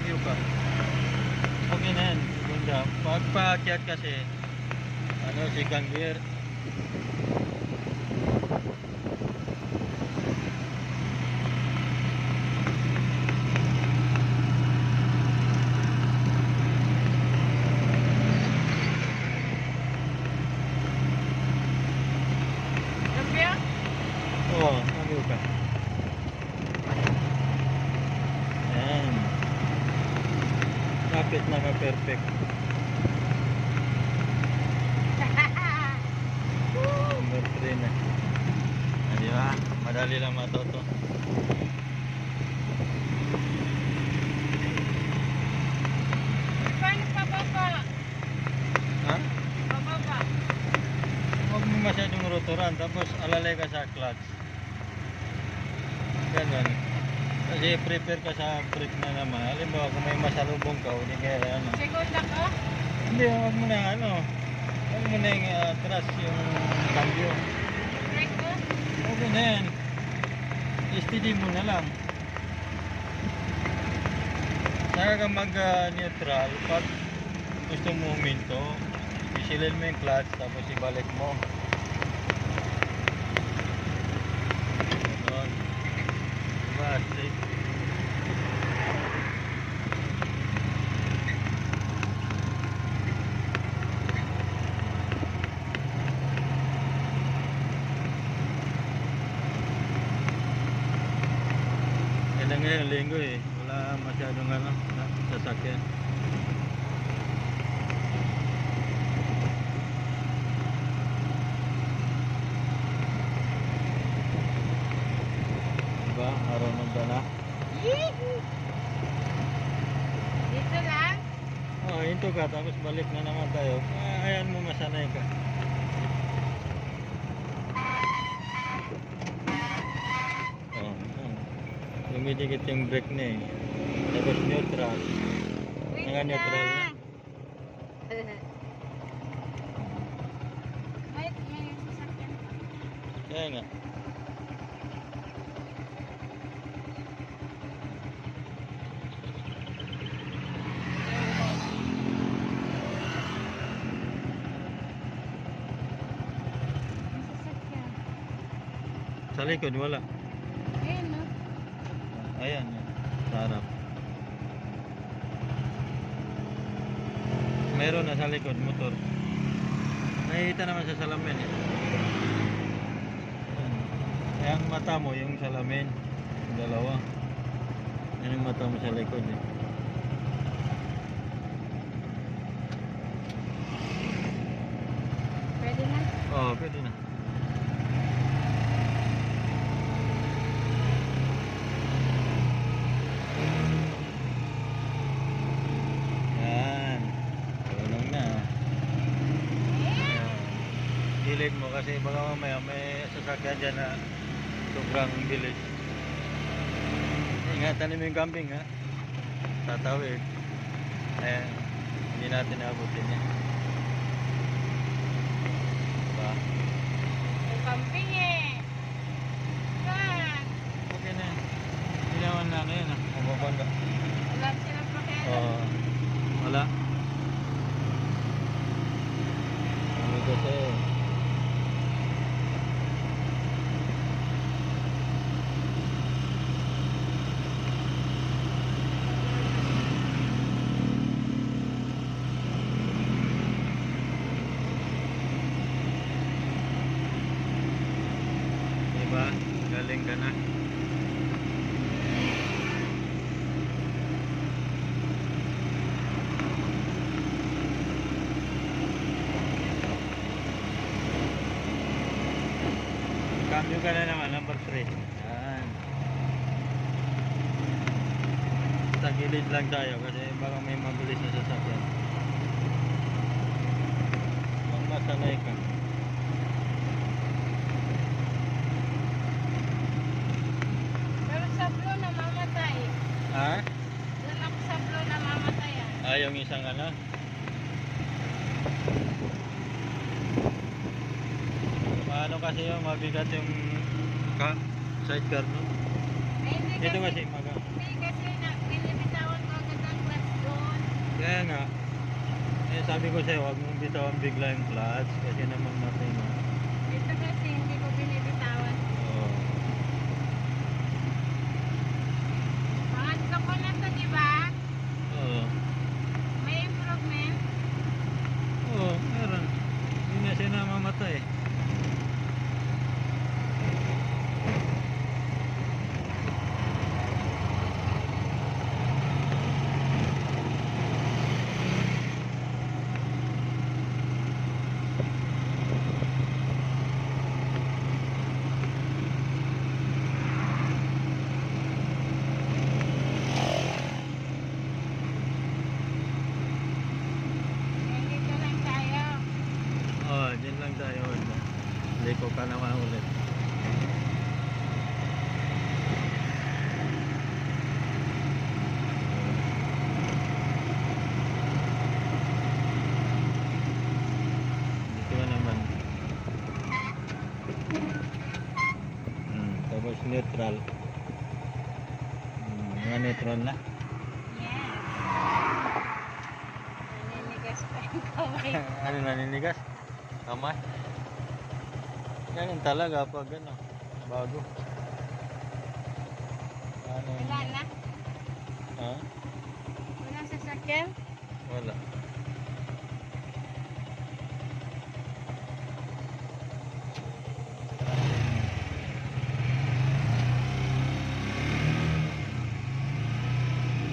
view ka. Okay na yan, ganda. Pag paakyat kasi, ano, second gear. Oo, view ka. Ayan. Kapit na ka-perfect. Number 3 na. Di ba? Madali lang matuto. Paano pababa? Ha? Pababa. Huwag mo masyadong rotoran, tapos alalay ka sa clutch. Ganun. Kasi prepare ka sa brake na naman. Halimbawa kung may masalubong ka, hindi kaya ano. Segunda ko? Hindi, huwag mo na ano. Huwag mo na yung atras yung cambio. Brake ko? Okay na yan. Steady mo na lang. Saka ka mag-neutral. Pag gusto mo huminto, isilin mo yung clutch, tapos ibalik mo. Ganun. Diba? Straight. Kailan ngayon, linggo eh. Wala masyadong ano, sasakyan. Diba? Marunong ka na. Dito lang? Oh, hinto ka, tapos balik na naman tayo. Ayan mo, masanay ka. Oh, lumidikit yung brake na eh. Tapos neutral. Wait Naka-neutral na. May sasakyan pa. Kaya nga. May sasakyan. Sa likod, wala. Ayun no? Ayan, yan. Sa harap. Meron na sa likod, motor. Nakikita naman sa salamin eh. Ayan. Kaya ang mata mo, yung salamin. Yung dalawa. Yan yung mata mo sa likod eh. Pwede na? Oo, pwede na. Yan. Tulong na. Hilig mo kasi baka mamaya may sasakyan dyan na sobrang bilis. Ingatan mo yung camping ha. Tatawid. Ayan. Hindi natin naabutin yan. Diba? May camping eh. Saan? Okay na yan. Hindi naman na ano yan ha. Mababanda. Wala silang pakialam. Oo. Wala. Ano kasi diba? Galing ka na. Cambio ka na naman, number 3. Yan. Sa gilid lang tayo kasi baka may mabilis na sasakyan. Kung masanay ka. Pero sa blue namamatay. Ha? Doon ako sa blue namamatay ah. Yung isang ano? Paano kasi yung mabigat yung sidecar no? Ay, hindi Dito kasi Hindi kasi na binibitawan ko agad ang Kaya nga, eh, sabi ko sa'yo, huwag mong bitawan bigla yung clutch kasi namamatay na. Ito kasi hindi ko binibitawan. Oo. Pangatlo ko na to, di ba? Oo. May improvement. Oo, meron. Hindi na siya namamatay. Nandito lang tayo. Oo, dyan lang tayo. Liko ka naman ulit. Dito ka naman. Tapos neutral. Mga neutral na. Yes. Naninigas pa yung kamay. Ano naninigas? Kamay? Ganun talaga pag ano, bago.